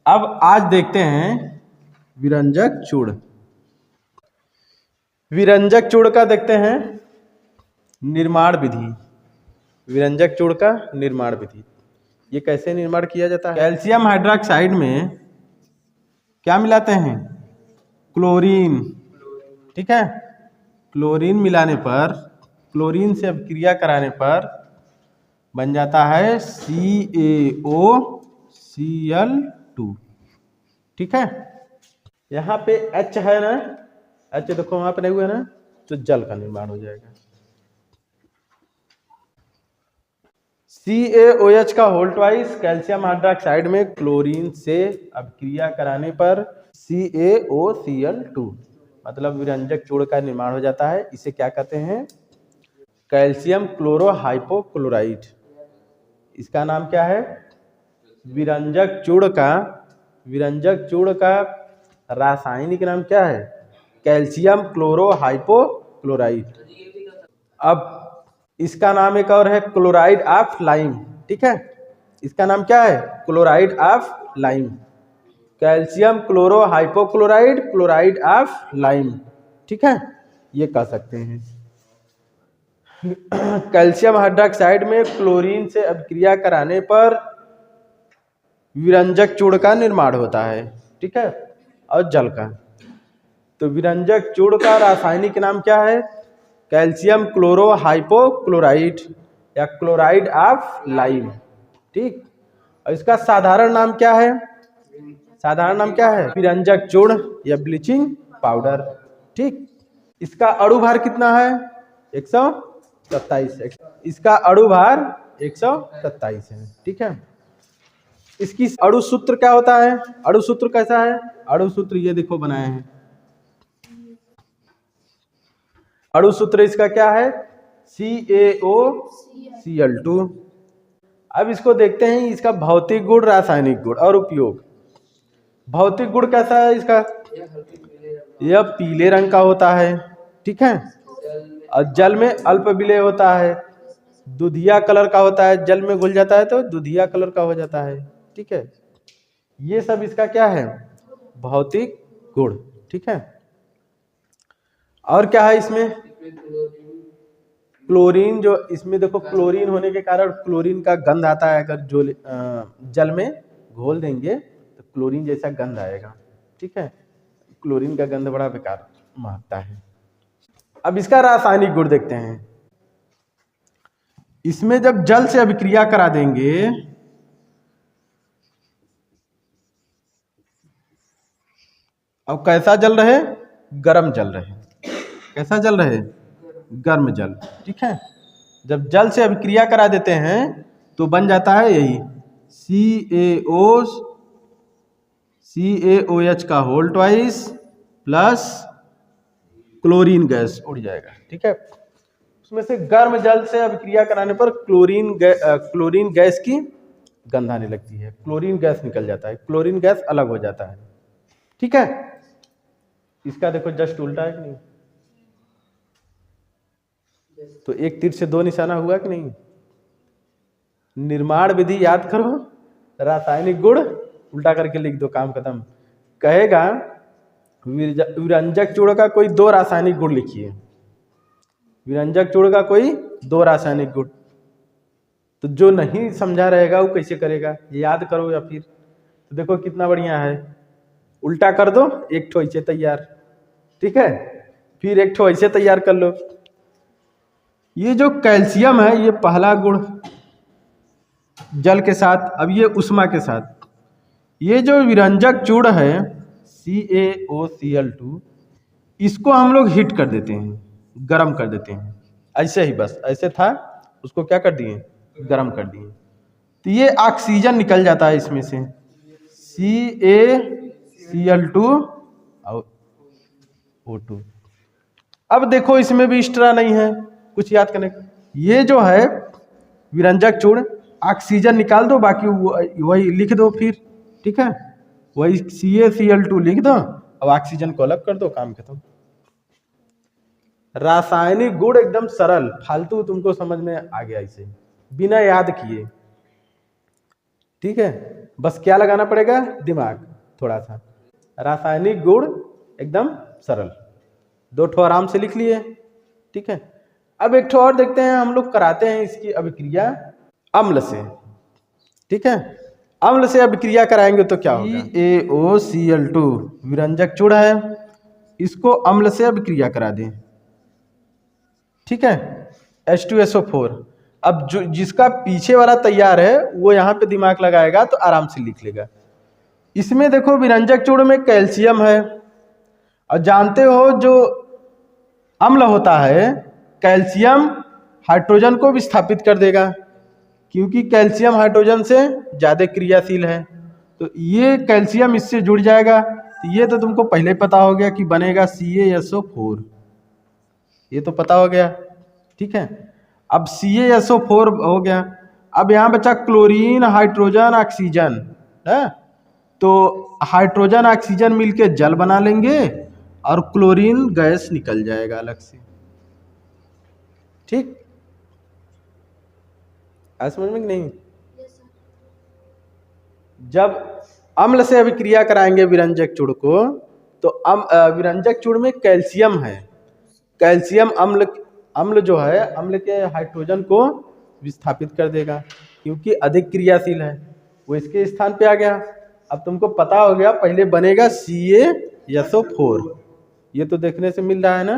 अब आज देखते हैं विरंजक चूड़। विरंजक चूड़ का देखते हैं निर्माण विधि। विरंजक चूड़ का निर्माण विधि, ये कैसे निर्माण किया जाता है। कैल्शियम हाइड्रोक्साइड में क्या मिलाते हैं? क्लोरीन। ठीक है, क्लोरीन मिलाने पर, क्लोरीन से अभिक्रिया कराने पर बन जाता है CaOCl2। ठीक है, यहाँ पे H है ना, H देखो वहां पे नहीं हुआ ना, तो जल का निर्माण हो जाएगा। CaOH का होल ट्वाइस कैल्शियम हाइड्रोक्साइड में क्लोरीन से अभिक्रिया कराने पर CaOCl2 मतलब विरंजक चूड़ का निर्माण हो जाता है। इसे क्या कहते हैं? कैल्शियम क्लोरोहाइपोक्लोराइड। इसका नाम क्या है? विरंजक चूड़ का रासायनिक नाम क्या है? कैल्शियम क्लोरोहाइपोक्लोराइड। अब इसका नाम एक और है क्लोराइड ऑफ लाइम। ठीक है, इसका नाम क्या है? Chloride of lime. Calcium chlorohypochloride, chloride of lime. ठीक है, ये कह सकते हैं। कैल्शियम हाइड्रोक्साइड में क्लोरीन से अभिक्रिया कराने पर विरंजक चूड़ का निर्माण होता है। ठीक है, और जल का। तो विरंजक चूड़ का रासायनिक नाम क्या है? कैल्शियम क्लोरोहाइपोक्लोराइड या क्लोराइड ऑफ लाइम। ठीक, और इसका साधारण नाम क्या है? साधारण नाम क्या है? विरंजक चूड़ या ब्लीचिंग पाउडर। ठीक, इसका अणु भार कितना है? 127। इसका अणु भार 127 है। ठीक है, इसकी अणु सूत्र क्या होता है? अणु सूत्र कैसा है? अणु सूत्र ये देखो बनाए हैं। अणु सूत्र इसका क्या है? CaOCl2। अब इसको देखते हैं इसका भौतिक गुण, रासायनिक गुण और उपयोग। भौतिक गुण कैसा है इसका? यह पीले रंग का होता है। ठीक है, और जल में अल्प विलेय होता है। दुधिया कलर का होता है, जल में घुल जाता है तो दुधिया कलर का हो जाता है। ठीक है, ये सब इसका क्या है? भौतिक गुण। ठीक है, और क्या है इसमें? क्लोरीन। जो इसमें देखो क्लोरीन होने के कारण क्लोरीन का गंध आता है। अगर जो जल में घोल देंगे तो क्लोरीन जैसा गंध आएगा। ठीक है, क्लोरीन का गंध बड़ा बेकार महकता है। अब इसका रासायनिक गुण देखते हैं। इसमें जब जल से अभिक्रिया करा देंगे अब कैसा जल रहे? गर्म जल रहे। कैसा जल रहे? गर्म जल। ठीक है, जब जल से अभिक्रिया करा देते हैं तो बन जाता है यही CaOH का whole twice plus chlorine gas उड़ जाएगा। ठीक है, उसमें से गर्म जल से अभिक्रिया कराने पर क्लोरीन गैस की गंध आने लगती है। क्लोरीन गैस निकल जाता है, क्लोरीन गैस अलग हो जाता है। ठीक है, इसका देखो जस्ट उल्टा है कि नहीं? तो एक तीर से दो निशाना हुआ कि नहीं? निर्माण विधि याद करो, रासायनिक गुण उल्टा करके लिख दो, काम खत्म। कहेगा विरंजक चूड़ का कोई दो रासायनिक गुण लिखिए। विरंजक चूड़ का कोई दो रासायनिक गुण। तो जो नहीं समझा रहेगा वो कैसे करेगा? याद करो या फिर। तो देखो कितना बढ़िया है, उल्टा कर दो, एक ठो ऐसे तैयार। ठीक है, फिर एक ठो ऐसे तैयार कर लो। ये जो कैल्शियम है ये पहला गुण जल के साथ, अब ये उष्मा के साथ। ये जो विरंजक चूड़ है CaOCl2, इसको हम लोग हीट कर देते हैं, गर्म कर देते हैं। ऐसे ही बस ऐसे था, उसको क्या कर दिए? गर्म कर दिए। तो ये ऑक्सीजन निकल जाता है इसमें से, CaCl2 और O2। अब देखो इसमें भी एक्स्ट्रा नहीं है कुछ याद करने का। ये जो है विरंजक चूड़, ऑक्सीजन निकाल दो, बाकी वही लिख दो फिर। ठीक है, वही CaCl2 लिख दो और ऑक्सीजन को अलग कर दो, काम खत्म। रासायनिक गुण एकदम सरल, फालतू तुमको समझ में आ गया इसे बिना याद किए। ठीक है, बस क्या लगाना पड़ेगा, दिमाग थोड़ा सा। रासायनिक गुण एकदम सरल, 2 ठो आराम से लिख लिए, ठीक है। अब एक ठो और देखते हैं, हम लोग कराते हैं इसकी अभिक्रिया अम्ल से, ठीक है। अम्ल से अभिक्रिया कराएंगे तो क्या होगा, AOCl2 विरंजक चूड़ है, इसको अम्ल से अभिक्रिया करा दें, ठीक है, H2SO4। अब जो जिसका पीछे वाला तैयार है वो यहाँ पे दिमाग लगाएगा तो आराम से लिख लेगा। इसमें देखो विरंजक चूड़ में कैल्शियम है, और जानते हो जो अम्ल होता है कैल्शियम हाइड्रोजन को विस्थापित कर देगा, क्योंकि कैल्शियम हाइड्रोजन से ज़्यादा क्रियाशील है। तो ये कैल्शियम इससे जुड़ जाएगा, तो ये तो तुमको पहले पता हो गया कि बनेगा CaSO4, ये तो पता हो गया, ठीक है। अब CaSO4 हो गया, अब यहाँ बचा क्लोरीन हाइड्रोजन ऑक्सीजन है, तो हाइड्रोजन ऑक्सीजन मिलके जल बना लेंगे और क्लोरीन गैस निकल जाएगा अलग से, ठीक। आज समझ में नहीं? जब अम्ल से अभिक्रिया कराएंगे विरंजक चूड़ को, तो विरंजक चूड़ में कैल्शियम है, कैल्शियम अम्ल जो है अम्ल के हाइड्रोजन को विस्थापित कर देगा, क्योंकि अधिक क्रियाशील है, वो इसके स्थान पे आ गया। अब तुमको पता हो गया, पहले बनेगा CaSO4, ये तो देखने से मिल रहा है ना,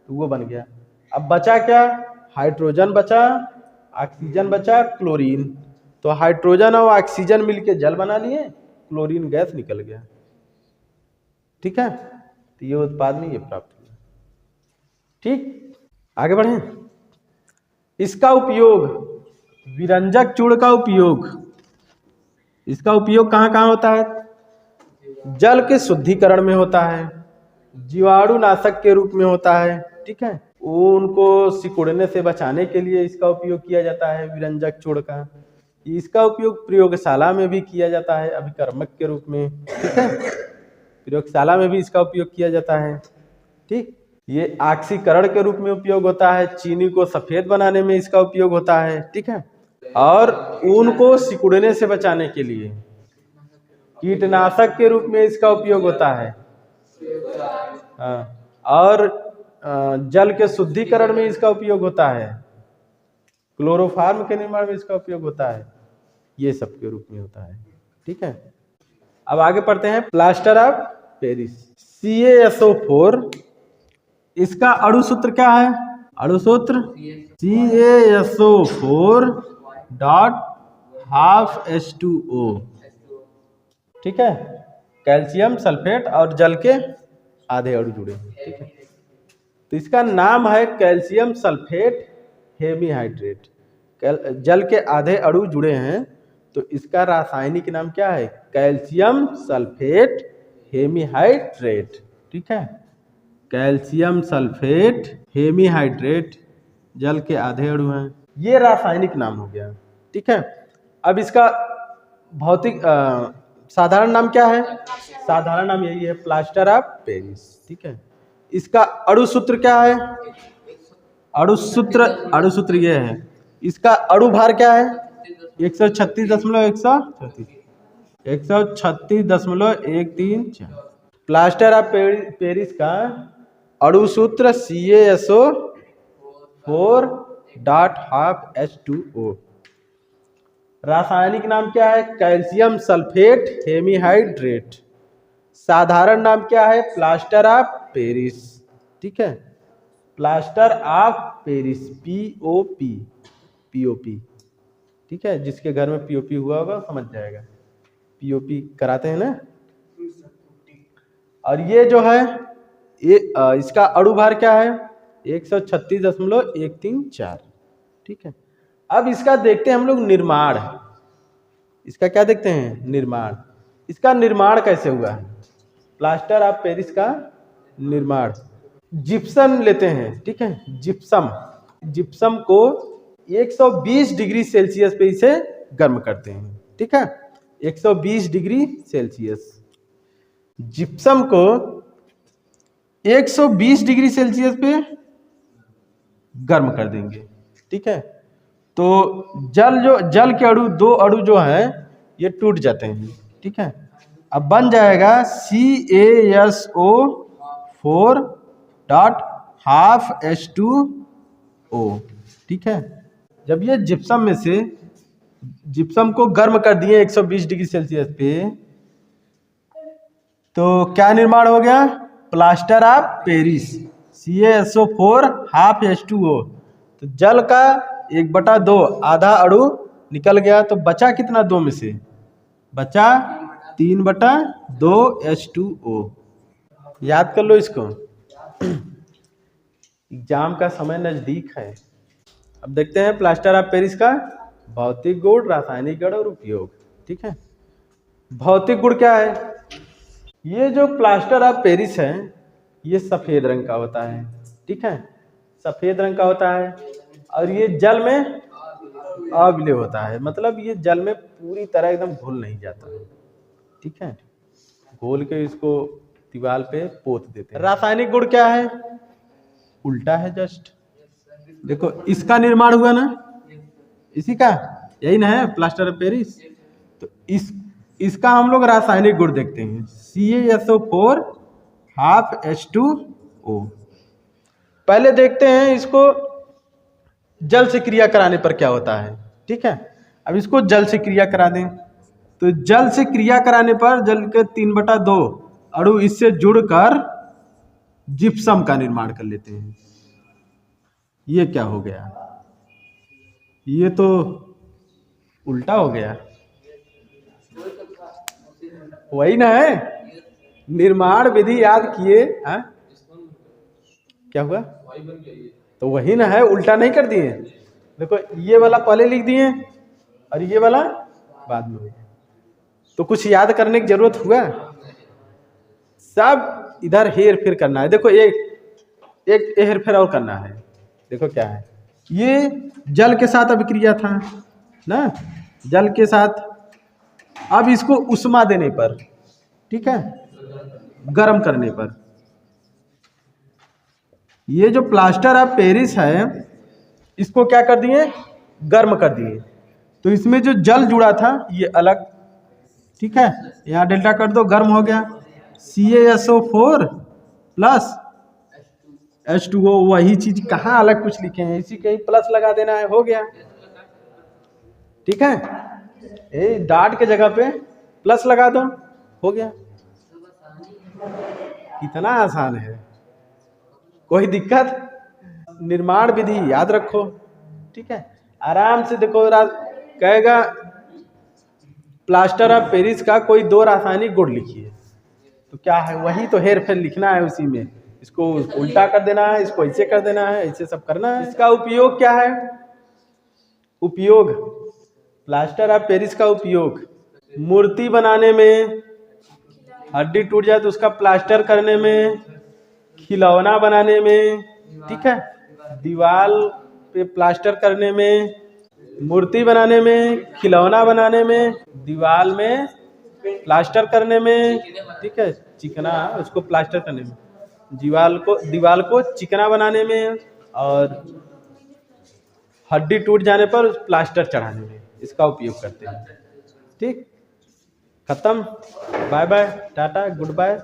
तो वो बन गया। अब बचा क्या, हाइड्रोजन बचा, ऑक्सीजन बचा, क्लोरीन, तो हाइड्रोजन और ऑक्सीजन मिलके जल बना लिए, क्लोरीन गैस निकल गया, ठीक है। तो ये उत्पाद में ये प्राप्त हुआ, ठीक। आगे बढ़े। इसका उपयोग, विरंजक चूड़ का उपयोग, इसका उपयोग कहाँ कहाँ होता है, जल के शुद्धिकरण में होता है, जीवाणु नाशक के रूप में होता है, ठीक है। उनको सिकुड़ने से बचाने के लिए इसका उपयोग किया जाता है विरंजक चूड़ का। इसका उपयोग प्रयोगशाला में भी किया जाता है अभिकर्मक के रूप में, ठीक है, प्रयोगशाला में भी इसका उपयोग किया जाता है, ठीक। ये ऑक्सीकरण के रूप में उपयोग होता है, चीनी को सफेद बनाने में इसका उपयोग होता है, ठीक है। और ऊन को सिकुड़ने से बचाने के लिए कीटनाशक के रूप में इसका उपयोग होता है, और जल के शुद्धिकरण में इसका उपयोग होता है, क्लोरोफार्म के निर्माण में इसका उपयोग होता है, ये सब के रूप में होता है, ठीक है। अब आगे पढ़ते हैं, प्लास्टर ऑफ पेरिस CaSO4, इसका अणु सूत्र क्या है, अणु सूत्र CaSO4.12H2O, ठीक है। कैल्शियम सल्फेट और जल के आधे अणु जुड़े, ठीक है। तो इसका नाम है कैल्शियम सल्फेट हेमीहाइड्रेट, जल के आधे अणु जुड़े हैं, तो इसका रासायनिक नाम क्या है, कैल्शियम सल्फेट हेमीहाइड्रेट, ठीक है। कैल्शियम सल्फेट हेमीहाइड्रेट, जल के आधे अणु हैं, ये रासायनिक नाम हो गया, ठीक है। अब इसका भौतिक साधारण नाम क्या है, साधारण नाम यही है, प्लास्टर ऑफ पेरिस, ठीक है। इसका अणु सूत्र क्या है, अणु सूत्र ये है, इसका अणु भार क्या है, 136.113, प्लास्टर ऑफ पेरिस का अणु सूत्र CaSO4.12H2O, रासायनिक नाम क्या है, कैल्शियम सल्फेट हेमीहाइड्रेट, साधारण नाम क्या है, प्लास्टर ऑफ पेरिस, ठीक है, प्लास्टर ऑफ पेरिस, POP, ठीक है। जिसके घर में POP हुआ होगा समझ जाएगा, POP कराते हैं ना। और ये जो है ये इसका अणु भार क्या है, 136.134, ठीक है। अब इसका देखते हैं हम लोग निर्माण, इसका क्या देखते हैं, निर्माण, इसका निर्माण कैसे हुआ है, प्लास्टर ऑफ पेरिस का निर्माण, जिप्सम लेते हैं, ठीक है, जिप्सम को 120 डिग्री सेल्सियस पे इसे गर्म करते हैं, ठीक है, 120 डिग्री सेल्सियस, जिप्सम को 120 डिग्री सेल्सियस पे गर्म कर देंगे, ठीक है। तो जल के अणु, 2 अणु जो है ये टूट जाते हैं। ठीक है, अब बन जाएगा CaSO4.12H2O। ठीक है, जब ये जिप्सम में से जिप्सम को गर्म कर दिए 120 डिग्री सेल्सियस पे, तो क्या निर्माण हो गया? Plaster of Paris, CaSO4.12H2O। तो जल का 1/2 आधा अणु निकल गया, तो बचा कितना? 2 में से बचा 3/2 H2O। याद कर लो इसको, एग्जाम का समय नजदीक है। अब देखते हैं प्लास्टर ऑफ पेरिस का भौतिक गुण, रासायनिक गुण और उपयोग। ठीक है, भौतिक गुण क्या है? ये जो प्लास्टर ऑफ पेरिस है ये सफेद रंग का होता है। ठीक है, सफेद रंग का होता है और ये जल में अविलेय होता है, मतलब ये जल में पूरी तरह एकदम घुल नहीं जाता है। ठीक है, घोल के इसको दीवार पे पोत देते हैं। रासायनिक गुण क्या है? उल्टा है जस्ट। देखो इसका निर्माण हुआ ना, इसी का, यही ना है प्लास्टर ऑफ पेरिस। तो इसका हम लोग रासायनिक गुण देखते हैं, CaSO4.12H2O। पहले देखते हैं इसको जल से क्रिया कराने पर क्या होता है। ठीक है, अब इसको जल से क्रिया करा दें, तो जल से क्रिया कराने पर जल के 3/2 अणु इससे जुड़कर जिप्सम का निर्माण कर लेते हैं। ये क्या हो गया? ये तो उल्टा हो गया। वही ना है, निर्माण विधि याद किए। हाँ, क्या हुआ? तो वही ना है, उल्टा नहीं कर दिए। देखो ये वाला पहले लिख दिए और ये वाला बाद में हो गया, तो कुछ याद करने की जरूरत हुआ? सब इधर हेर फेर करना है। देखो एक हेर फेर और करना है। देखो क्या है, ये जल के साथ अभिक्रिया था ना, जल के साथ। अब इसको उष्मा देने पर, ठीक है, गर्म करने पर, ये जो प्लास्टर ऑफ पेरिस है इसको क्या कर दिए? गर्म कर दिए। तो इसमें जो जल जुड़ा था ये अलग, ठीक है, यहाँ डेल्टा कर दो, गर्म हो गया। CaSO4+H2O, वही चीज, कहाँ अलग कुछ लिखे हैं, इसी के ही प्लस लगा देना है, हो गया। ठीक है, डॉट के जगह पे प्लस लगा दो, हो गया। इतना आसान है, कोई दिक्कत? निर्माण विधि याद रखो। ठीक है, आराम से देखो, कहेगा प्लास्टर ऑफ पेरिस का कोई 2 रासायनिक गुण लिखिए, तो क्या है? वही तो हेर फेर लिखना है उसी में, इसको उल्टा कर देना है, इसको ऐसे कर देना है, ऐसे सब करना है। इसका उपयोग क्या है? उपयोग, प्लास्टर ऑफ पेरिस का उपयोग मूर्ति बनाने में, हड्डी टूट जाए तो उसका प्लास्टर करने में, खिलौना बनाने में, ठीक है, दीवार पे प्लास्टर करने में, मूर्ति बनाने में, खिलौना बनाने में, दीवार में प्लास्टर करने में, ठीक है, चिकना उसको प्लास्टर करने में, दीवार को चिकना बनाने में, और हड्डी टूट जाने पर उस प्लास्टर चढ़ाने में इसका उपयोग करते हैं। ठीक, खत्म। Bye bye, tata, good bye.